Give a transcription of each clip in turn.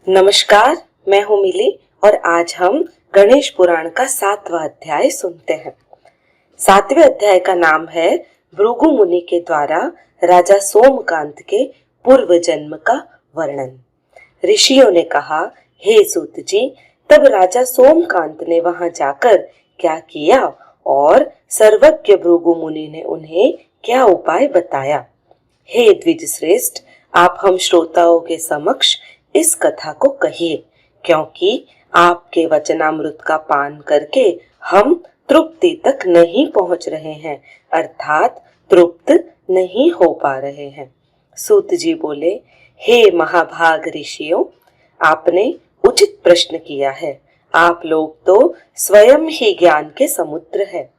नमस्कार, मैं हूँ मिली और आज हम गणेश पुराण का 7वां अध्याय सुनते हैं। 7वें अध्याय का नाम है भृगु मुनि के द्वारा राजा सोमकांत के पूर्व जन्म का वर्णन। ऋषियों ने कहा, हे सूत जी, तब राजा सोमकांत ने वहां जाकर क्या किया और सर्वज्ञ भृगु मुनि ने उन्हें क्या उपाय बताया। हे द्विज श्रेष्ठ, आप हम श्रोताओं के समक्ष इस कथा को कहिए, क्योंकि आपके वचनामृत का पान करके हम तृप्ति तक नहीं पहुंच रहे हैं, अर्थात तृप्त नहीं हो पा रहे हैं। सूत जी बोले, हे महाभाग ऋषियों, आपने उचित प्रश्न किया है। आप लोग तो स्वयं ही ज्ञान के समुद्र है।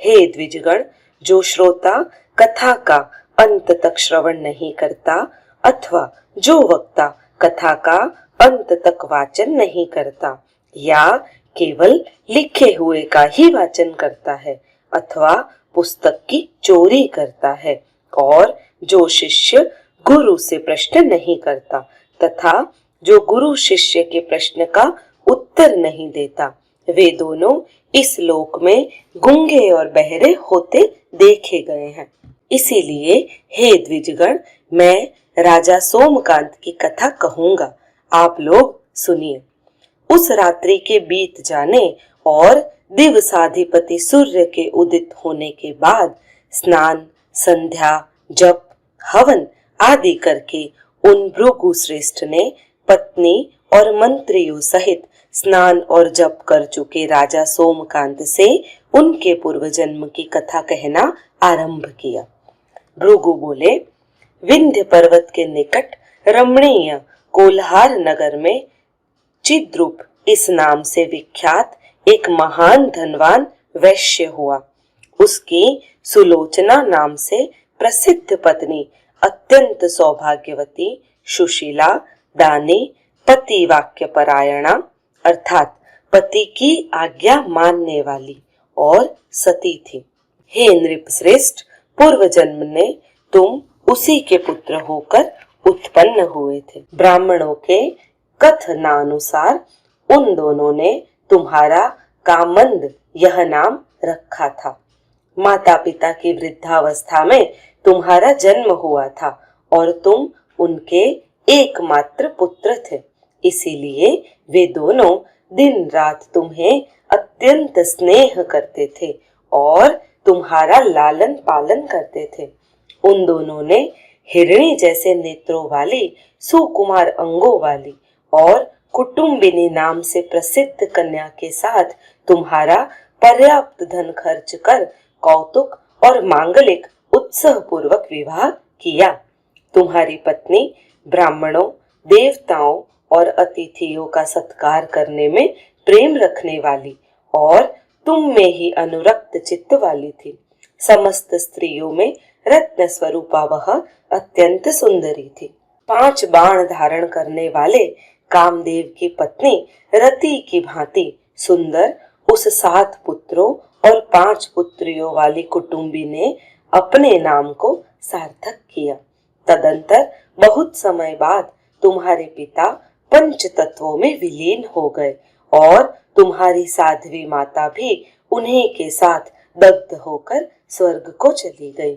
हे द्विजगण, जो श्रोता कथा का अंत तक श्रवण नहीं करता अथवा जो वक्ता कथा का अंत तक वाचन नहीं करता या केवल लिखे हुए का ही वाचन करता है अथवा पुस्तक की चोरी करता है और जो शिष्य गुरु से प्रश्न नहीं करता तथा जो गुरु शिष्य के प्रश्न का उत्तर नहीं देता, वे दोनों इस लोक में गूंगे और बहरे होते देखे गए हैं। इसीलिए हे द्विजगण, मैं राजा सोमकांत की कथा कहूंगा, आप लोग सुनिए। उस रात्रि के बीत जाने और दिवसाधिपति सूर्य के उदित होने के बाद स्नान, संध्या, जप, हवन आदि करके उन भृगु श्रेष्ठ ने पत्नी और मंत्रियों सहित स्नान और जप कर चुके राजा सोमकांत से उनके पूर्व जन्म की कथा कहना आरंभ किया। भृगु बोले, विंध्य पर्वत के निकट रमणीय कोल्हार नगर में चिद्रूप इस नाम से विख्यात एक महान धनवान वैश्य हुआ। उसकी सुलोचना नाम से प्रसिद्ध पत्नी अत्यंत सौभाग्यवती, सुशीला, दानी, पति वाक्य परायणा अर्थात पति की आज्ञा मानने वाली और सती थी। हे नृप श्रेष्ठ, पूर्व जन्म ने तुम उसी के पुत्र होकर उत्पन्न हुए थे। ब्राह्मणों के कथनानुसार उन दोनों ने तुम्हारा कामंद यह नाम रखा था। माता पिता की वृद्धावस्था में तुम्हारा जन्म हुआ था और तुम उनके एकमात्र पुत्र थे। इसीलिए वे दोनों दिन रात तुम्हें अत्यंत स्नेह करते थे और तुम्हारा लालन पालन करते थे। उन दोनों ने हिरणी जैसे नेत्रों वाली, सुकुमार अंगों वाली और कुटुंबिनी नाम से प्रसिद्ध कन्या के साथ तुम्हारा पर्याप्त धन खर्च कर कौतुक और मांगलिक उत्साह पूर्वक विवाह किया। तुम्हारी पत्नी ब्राह्मणों, देवताओं और अतिथियों का सत्कार करने में प्रेम रखने वाली और तुम में ही अनुरक्त चित्त वाली थी। समस्त स्त्रियों में रत्न स्वरूपा वह अत्यंत सुंदरी थी। 5 बाण धारण करने वाले कामदेव की पत्नी रति की भांति सुंदर उस 7 पुत्रों और 5 पुत्रियों वाली कुटुंबी ने अपने नाम को सार्थक किया। तदंतर बहुत समय बाद तुम्हारे पिता पंच तत्वों में विलीन हो गए और तुम्हारी साध्वी माता भी उन्हीं के साथ दग्ध होकर स्वर्ग को चली गई।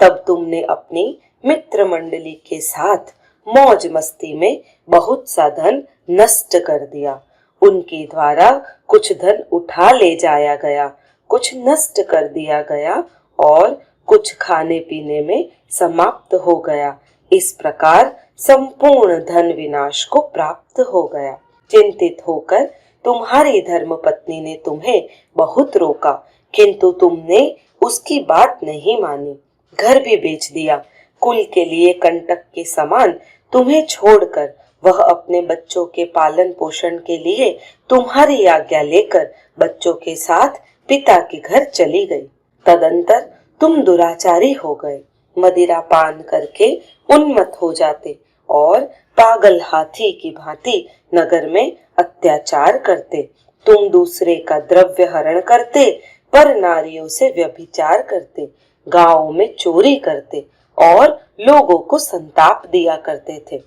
तब तुमने अपनी मित्र मंडली के साथ मौज मस्ती में बहुत सा धन नष्ट कर दिया। उनके द्वारा कुछ धन उठा ले जाया गया, कुछ नष्ट कर दिया गया और कुछ खाने पीने में समाप्त हो गया। इस प्रकार संपूर्ण धन विनाश को प्राप्त हो गया। चिंतित होकर तुम्हारी धर्म पत्नी ने तुम्हें बहुत रोका, किंतु तुमने उसकी बात नहीं मानी। घर भी बेच दिया। कुल के लिए कंटक के समान तुम्हें छोड़कर वह अपने बच्चों के पालन पोषण के लिए तुम्हारी आज्ञा लेकर बच्चों के साथ पिता के घर चली गई। तदंतर तुम दुराचारी हो गए, मदिरा पान करके उन्मत्त हो जाते और पागल हाथी की भांति नगर में अत्याचार करते। तुम दूसरे का द्रव्य हरण करते, पर नारियों से व्यभिचार करते, गांवों में चोरी करते और लोगों को संताप दिया करते थे।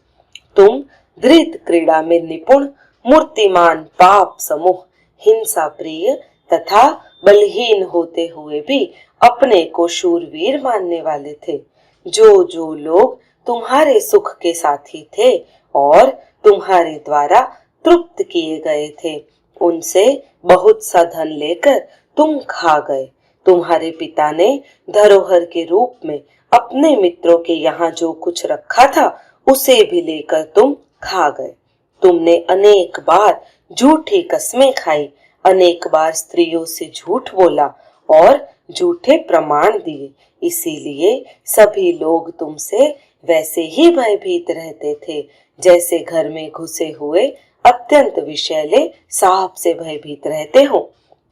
तुम धृत क्रीड़ा में निपुण, मूर्तिमान पाप समूह, हिंसा प्रिय तथा बलहीन होते हुए भी अपने को शूरवीर मानने वाले थे। जो जो लोग तुम्हारे सुख के साथी थे और तुम्हारे द्वारा तृप्त किए गए थे, उनसे बहुत सा धन लेकर तुम खा गए। तुम्हारे पिता ने धरोहर के रूप में अपने मित्रों के यहाँ जो कुछ रखा था उसे भी लेकर तुम खा गए। तुमने अनेक बार झूठी कस्में खाई, अनेक बार स्त्रियों से झूठ बोला और झूठे प्रमाण दिए। इसीलिए सभी लोग तुमसे वैसे ही भयभीत रहते थे जैसे घर में घुसे हुए अत्यंत विषैले सांप से भयभीत रहते हो।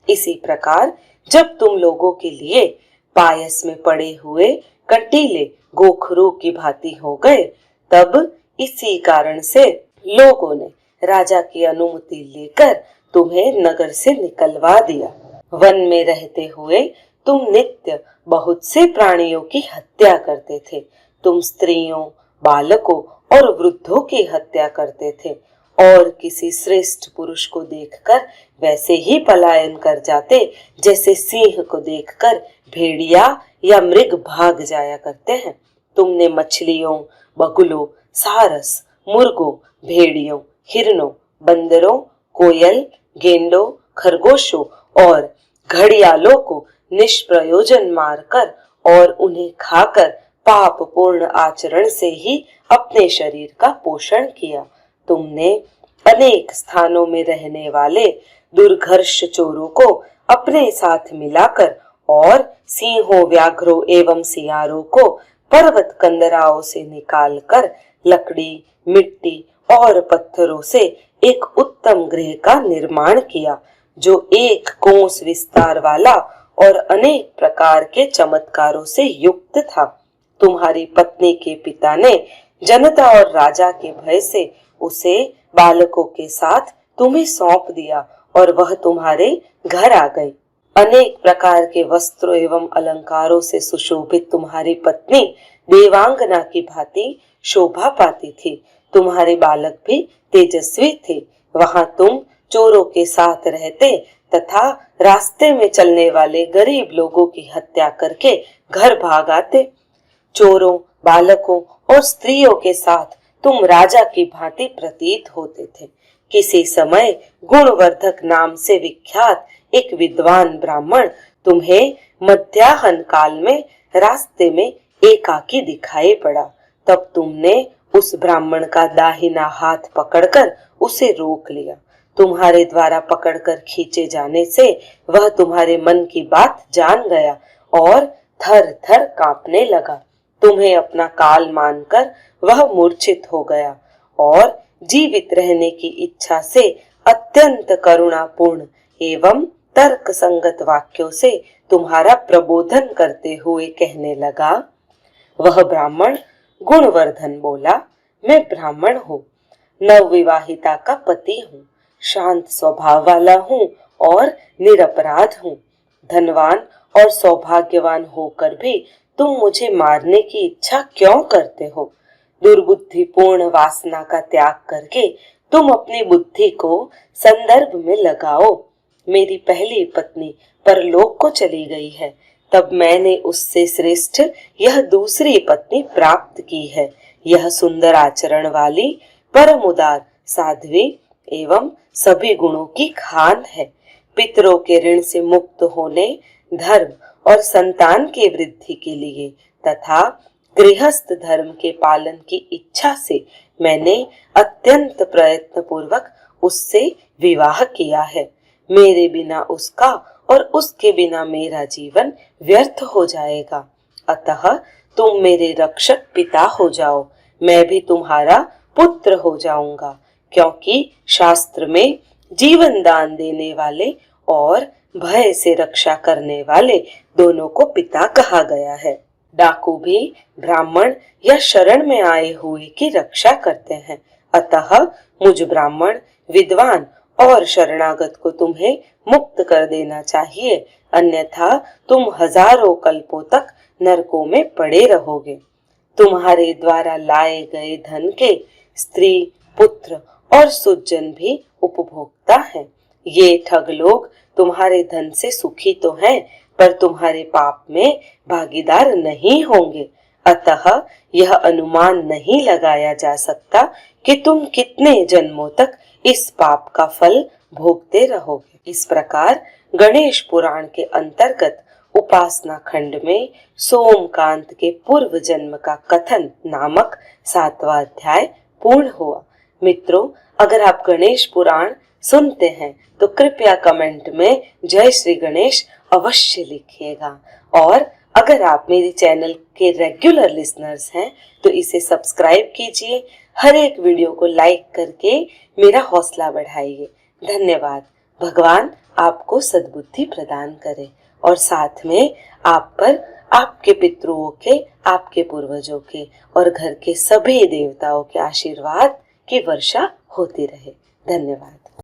इसी प्रकार जब तुम लोगों के लिए पायस में पड़े हुए कंटीले गोखरों की भांति हो गए, तब इसी कारण से लोगों ने राजा की अनुमति लेकर तुम्हें नगर से निकलवा दिया। वन में रहते हुए तुम नित्य बहुत से प्राणियों की हत्या करते थे। तुम स्त्रियों, बालकों और वृद्धों की हत्या करते थे और किसी श्रेष्ठ पुरुष को देखकर वैसे ही पलायन कर जाते जैसे सिंह को देखकर भेड़िया या मृग भाग जाया करते हैं। तुमने मछलियों, बगुलों, सारस, मुर्गों, भेड़ियों, हिरणों, बंदरों, कोयल, गेंडों, खरगोशों और घड़ियालों को निष्प्रयोजन मारकर और उन्हें खाकर पाप पूर्ण आचरण से ही अपने शरीर का पोषण किया। तुमने अनेक स्थानों में रहने वाले दुर्घर्ष चोरों को अपने साथ मिलाकर और सिंहों, व्याघ्रों एवं सियारों को पर्वत कंदराओं से निकालकर लकड़ी, मिट्टी और पत्थरों से एक उत्तम गृह का निर्माण किया जो एक कोस विस्तार वाला और अनेक प्रकार के चमत्कारों से युक्त था। तुम्हारी पत्नी के पिता ने जनता और राजा के भय से उसे बालकों के साथ तुम्हें सौंप दिया और वह तुम्हारे घर आ गई। अनेक प्रकार के वस्त्रों एवं अलंकारों से सुशोभित तुम्हारी पत्नी देवांगना की भांति शोभा पाती थी। तुम्हारे बालक भी तेजस्वी थे। वहां तुम चोरों के साथ रहते तथा रास्ते में चलने वाले गरीब लोगों की हत्या करके घर भाग आते। चोरों, बालकों और स्त्रियों के साथ तुम राजा की भांति प्रतीत होते थे। किसी समय गुणवर्धक नाम से विख्यात एक विद्वान ब्राह्मण तुम्हें मध्याह्न काल में रास्ते में एकाकी दिखाई पड़ा। तब तुमने उस ब्राह्मण का दाहिना हाथ पकड़कर उसे रोक लिया। तुम्हारे द्वारा पकड़कर खींचे जाने से वह तुम्हारे मन की बात जान गया और थर थर कांपने लगा। तुम्हें अपना काल मानकर वह मूर्छित हो गया और जीवित रहने की इच्छा से अत्यंत करुणापूर्ण एवं तर्क संगत वाक्यों से तुम्हारा प्रबोधन करते हुए कहने लगा। वह ब्राह्मण गुणवर्धन बोला, मैं ब्राह्मण हूँ, नवविवाहिता का पति हूँ, शांत स्वभाव वाला हूँ और निरपराध हूँ। धनवान और सौभाग्यवान होकर भी तुम मुझे मारने की इच्छा क्यों करते हो? दुर्बुद्धिपूर्ण वासना का त्याग करके तुम अपनी बुद्धि को संदर्भ में लगाओ। मेरी पहली पत्नी परलोक को चली गई है, तब मैंने उससे श्रेष्ठ यह दूसरी पत्नी प्राप्त की है। यह सुंदर आचरण वाली, परम उदार, साध्वी एवं सभी गुणों की खान है। पितरों के ऋण से मुक्त होने, धर्म और संतान की वृद्धि के लिए तथा गृहस्थ धर्म के पालन की इच्छा से मैंने अत्यंत प्रयत्न पूर्वक उससे विवाह किया है। मेरे बिना उसका और उसके बिना मेरा जीवन व्यर्थ हो जाएगा। अतः तुम मेरे रक्षक पिता हो जाओ, मैं भी तुम्हारा पुत्र हो जाऊंगा, क्योंकि शास्त्र में जीवन दान देने वाले और भय से रक्षा करने वाले दोनों को पिता कहा गया है। डाकू भी ब्राह्मण या शरण में आए हुए की रक्षा करते हैं। अतः मुझ ब्राह्मण, विद्वान और शरणागत को तुम्हें मुक्त कर देना चाहिए, अन्यथा तुम हजारों कल्पों तक नरकों में पड़े रहोगे। तुम्हारे द्वारा लाए गए धन के स्त्री, पुत्र और सुजन भी उपभोक्ता हैं। ये ठग लोग तुम्हारे धन से सुखी तो हैं, पर तुम्हारे पाप में भागीदार नहीं होंगे। अतः यह अनुमान नहीं लगाया जा सकता कि तुम कितने जन्मों तक इस पाप का फल भोगते रहोगे। इस प्रकार गणेश पुराण के अंतर्गत उपासना खंड में सोमकांत के पूर्व जन्म का कथन नामक 7वां अध्याय पूर्ण हुआ। मित्रों, अगर आप गणेश पुराण सुनते हैं तो कृपया कमेंट में जय श्री गणेश अवश्य लिखिएगा। और अगर आप मेरे चैनल के रेगुलर लिसनर्स हैं तो इसे सब्सक्राइब कीजिए, हर एक वीडियो को लाइक करके मेरा हौसला बढ़ाइए। धन्यवाद। भगवान आपको सद्बुद्धि प्रदान करे और साथ में आप पर आपके पितरों के, आपके पूर्वजों के और घर के सभी देवताओं के आशीर्वाद की वर्षा होती रहे। धन्यवाद।